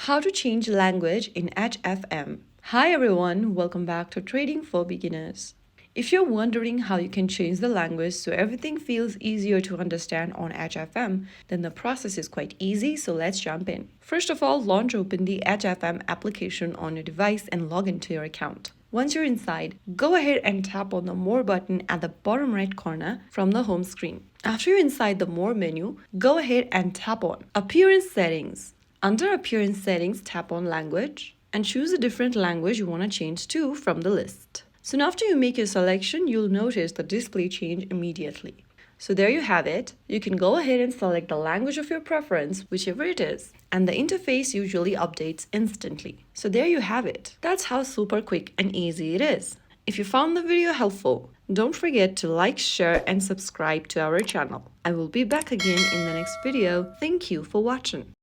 How to change language in HFM. Hi everyone, welcome back to Trading for Beginners. If you're wondering how you can change the language so everything feels easier to understand on HFM, then the process is quite easy, so let's jump in. First of all, launch open the HFM application on your device and log into your account. Once you're inside, go ahead and tap on the More button at the bottom right corner from the home screen. After you're inside the More menu, go ahead and tap on Appearance Settings. Under Appearance Settings, tap on Language and choose a different language you want to change to from the list. Soon after you make your selection, you'll notice the display change immediately. So there you have it. You can go ahead and select the language of your preference, whichever it is, and the interface usually updates instantly. So there you have it. That's how super quick and easy it is. If you found the video helpful, don't forget to like, share, and subscribe to our channel. I will be back again in the next video. Thank you for watching.